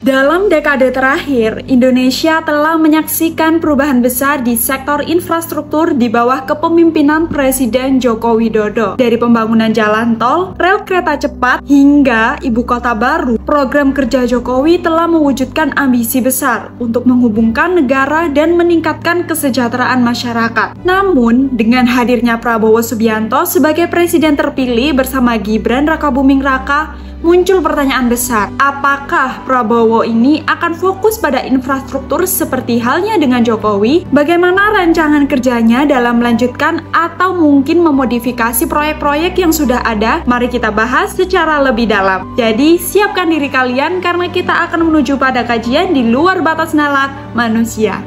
Dalam dekade terakhir, Indonesia telah menyaksikan perubahan besar di sektor infrastruktur di bawah kepemimpinan Presiden Joko Widodo. Dari pembangunan jalan tol, rel kereta cepat, hingga ibu kota baru, program kerja Jokowi telah mewujudkan ambisi besar untuk menghubungkan negara dan meningkatkan kesejahteraan masyarakat. Namun, dengan hadirnya Prabowo Subianto sebagai presiden terpilih bersama Gibran Rakabuming Raka, muncul pertanyaan besar, apakah Prabowo ini akan fokus pada infrastruktur seperti halnya dengan Jokowi? Bagaimana rancangan kerjanya dalam melanjutkan atau mungkin memodifikasi proyek-proyek yang sudah ada? Mari kita bahas secara lebih dalam. Jadi, siapkan diri kalian karena kita akan menuju pada kajian di luar batas nalar manusia.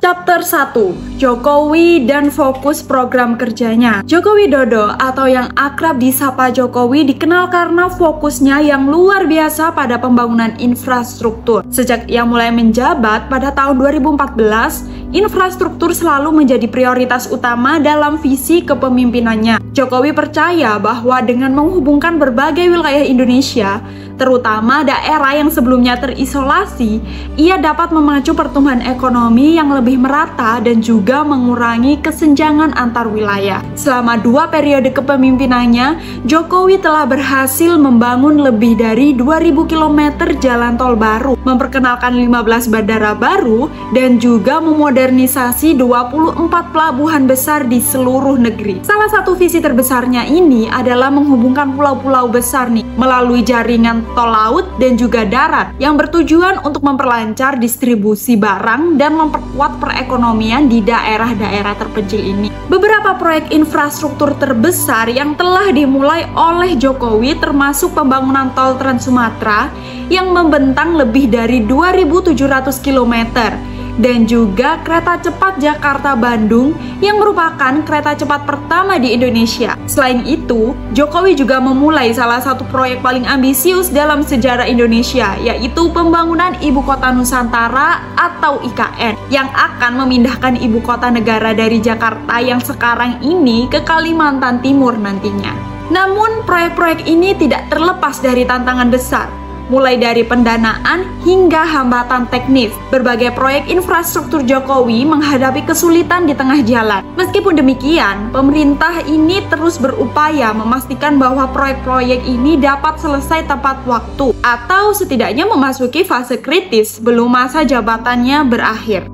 Chapter 1. Jokowi dan fokus program kerjanya. Joko Widodo atau yang akrab disapa Jokowi dikenal karena fokusnya yang luar biasa pada pembangunan infrastruktur. Sejak ia mulai menjabat pada tahun 2014, infrastruktur selalu menjadi prioritas utama dalam visi kepemimpinannya. Jokowi percaya bahwa dengan menghubungkan berbagai wilayah Indonesia, terutama daerah yang sebelumnya terisolasi, ia dapat memacu pertumbuhan ekonomi yang lebih merata dan juga mengurangi kesenjangan antar wilayah. Selama 2 periode kepemimpinannya, Jokowi telah berhasil membangun lebih dari 2.000 km jalan tol baru, memperkenalkan 15 bandara baru, dan juga memodernisasi 24 pelabuhan besar di seluruh negeri. Salah satu visi terbesarnya ini adalah menghubungkan pulau-pulau besar melalui jaringan tol laut dan juga darat yang bertujuan untuk memperlancar distribusi barang dan memperkuat perekonomian di daerah-daerah terpencil ini. Beberapa proyek infrastruktur terbesar yang telah dimulai oleh Jokowi termasuk pembangunan tol Trans Sumatera yang membentang lebih dari 2.700 km dan juga kereta cepat Jakarta-Bandung yang merupakan kereta cepat pertama di Indonesia. Selain itu, Jokowi juga memulai salah satu proyek paling ambisius dalam sejarah Indonesia, yaitu pembangunan Ibu Kota Nusantara atau IKN, yang akan memindahkan ibu kota negara dari Jakarta yang sekarang ini ke Kalimantan Timur nantinya. Namun, proyek-proyek ini tidak terlepas dari tantangan besar, mulai dari pendanaan hingga hambatan teknis. Berbagai proyek infrastruktur Jokowi menghadapi kesulitan di tengah jalan. Meskipun demikian, pemerintah ini terus berupaya memastikan bahwa proyek-proyek ini dapat selesai tepat waktu atau setidaknya memasuki fase kritis sebelum masa jabatannya berakhir.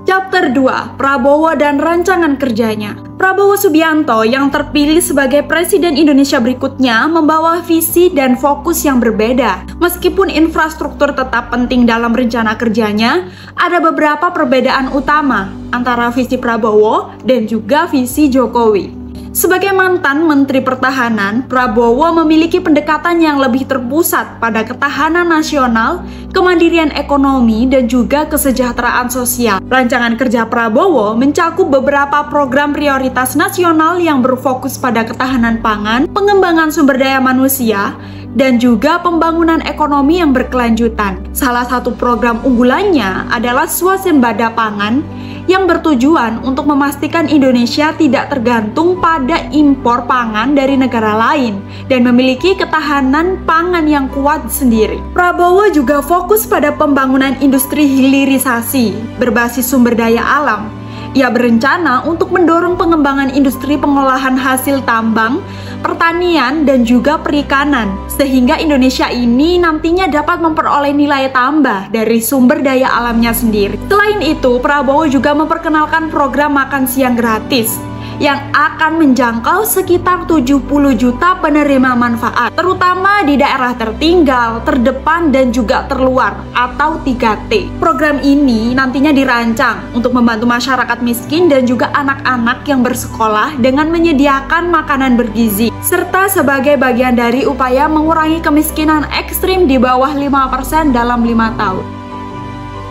Chapter 2. Prabowo dan rancangan kerjanya. Prabowo Subianto yang terpilih sebagai Presiden Indonesia berikutnya membawa visi dan fokus yang berbeda. Meskipun infrastruktur tetap penting dalam rencana kerjanya, ada beberapa perbedaan utama antara visi Prabowo dan juga visi Jokowi. Sebagai mantan Menteri Pertahanan, Prabowo memiliki pendekatan yang lebih terpusat pada ketahanan nasional, kemandirian ekonomi, dan juga kesejahteraan sosial. Rancangan kerja Prabowo mencakup beberapa program prioritas nasional yang berfokus pada ketahanan pangan, pengembangan sumber daya manusia, dan juga pembangunan ekonomi yang berkelanjutan. Salah satu program unggulannya adalah Swasembada Pangan yang bertujuan untuk memastikan Indonesia tidak tergantung pada impor pangan dari negara lain dan memiliki ketahanan pangan yang kuat sendiri. Prabowo juga fokus pada pembangunan industri hilirisasi berbasis sumber daya alam. Ia berencana untuk mendorong pengembangan industri pengolahan hasil tambang, pertanian, dan juga perikanan, sehingga Indonesia ini nantinya dapat memperoleh nilai tambah dari sumber daya alamnya sendiri. Selain itu, Prabowo juga memperkenalkan program makan siang gratis yang akan menjangkau sekitar 70 juta penerima manfaat, terutama di daerah tertinggal, terdepan, dan juga terluar atau 3T. Program ini nantinya dirancang untuk membantu masyarakat miskin dan juga anak-anak yang bersekolah dengan menyediakan makanan bergizi, serta sebagai bagian dari upaya mengurangi kemiskinan ekstrim di bawah 5% dalam 5 tahun.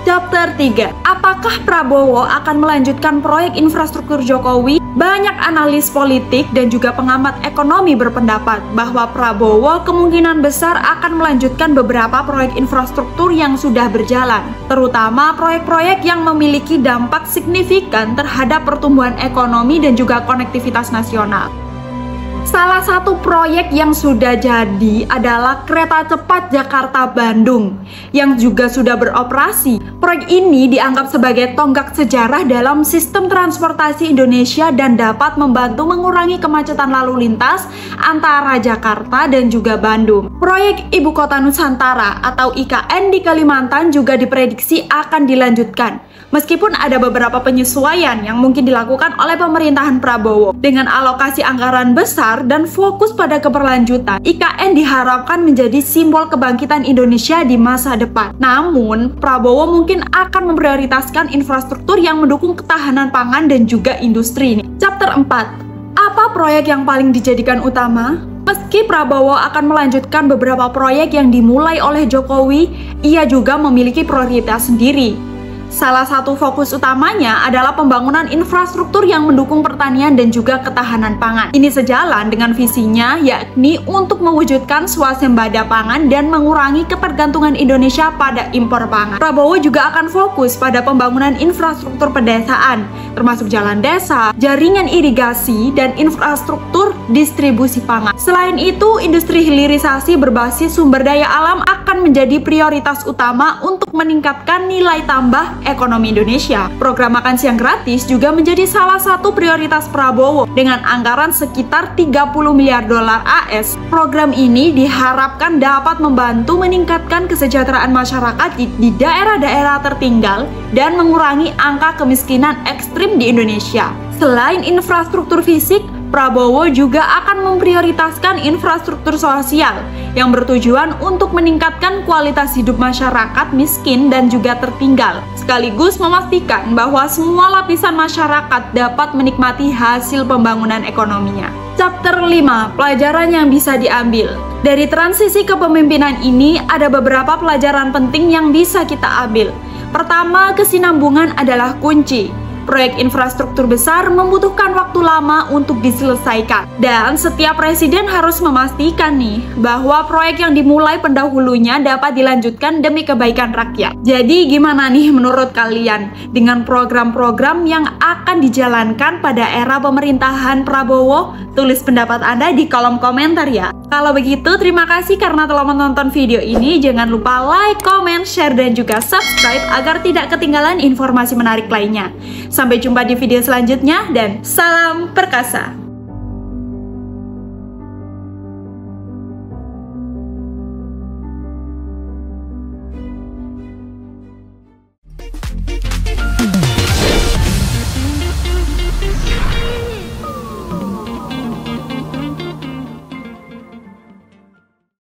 Chapter 3. Apakah Prabowo akan melanjutkan proyek infrastruktur Jokowi? Banyak analis politik dan juga pengamat ekonomi berpendapat bahwa Prabowo kemungkinan besar akan melanjutkan beberapa proyek infrastruktur yang sudah berjalan, terutama proyek-proyek yang memiliki dampak signifikan terhadap pertumbuhan ekonomi dan juga konektivitas nasional. Salah satu proyek yang sudah jadi adalah kereta cepat Jakarta-Bandung yang juga sudah beroperasi. Proyek ini dianggap sebagai tonggak sejarah dalam sistem transportasi Indonesia dan dapat membantu mengurangi kemacetan lalu lintas antara Jakarta dan juga Bandung. Proyek Ibu Kota Nusantara atau IKN di Kalimantan juga diprediksi akan dilanjutkan. Meskipun ada beberapa penyesuaian yang mungkin dilakukan oleh pemerintahan Prabowo dengan alokasi anggaran besar dan fokus pada keberlanjutan, IKN diharapkan menjadi simbol kebangkitan Indonesia di masa depan. Namun, Prabowo mungkin akan memprioritaskan infrastruktur yang mendukung ketahanan pangan dan juga industri. Chapter 4. Apa proyek yang paling dijadikan utama? Meski Prabowo akan melanjutkan beberapa proyek yang dimulai oleh Jokowi, ia juga memiliki prioritas sendiri. Salah satu fokus utamanya adalah pembangunan infrastruktur yang mendukung pertanian dan juga ketahanan pangan. Ini sejalan dengan visinya, yakni untuk mewujudkan swasembada pangan dan mengurangi ketergantungan Indonesia pada impor pangan. Prabowo juga akan fokus pada pembangunan infrastruktur pedesaan, termasuk jalan desa, jaringan irigasi, dan infrastruktur distribusi pangan. Selain itu, industri hilirisasi berbasis sumber daya alam akan menjadi prioritas utama untuk meningkatkan nilai tambah ekonomi Indonesia. Program makan siang gratis juga menjadi salah satu prioritas Prabowo dengan anggaran sekitar 30 miliar dolar AS. Program ini diharapkan dapat membantu meningkatkan kesejahteraan masyarakat di daerah-daerah tertinggal dan mengurangi angka kemiskinan ekstrim di Indonesia. Selain infrastruktur fisik, Prabowo juga akan memprioritaskan infrastruktur sosial yang bertujuan untuk meningkatkan kualitas hidup masyarakat miskin dan juga tertinggal, sekaligus memastikan bahwa semua lapisan masyarakat dapat menikmati hasil pembangunan ekonominya. Chapter 5. Pelajaran yang bisa diambil. Dari transisi kepemimpinan ini, ada beberapa pelajaran penting yang bisa kita ambil. Pertama, kesinambungan adalah kunci. Proyek infrastruktur besar membutuhkan waktu lama untuk diselesaikan. Dan setiap presiden harus memastikan nih bahwa proyek yang dimulai pendahulunya dapat dilanjutkan demi kebaikan rakyat. Jadi gimana nih menurut kalian dengan program-program yang akan dijalankan pada era pemerintahan Prabowo? Tulis pendapat Anda di kolom komentar ya. Kalau begitu, terima kasih karena telah menonton video ini. Jangan lupa like, comment, share, dan juga subscribe agar tidak ketinggalan informasi menarik lainnya. Sampai jumpa di video selanjutnya dan salam perkasa.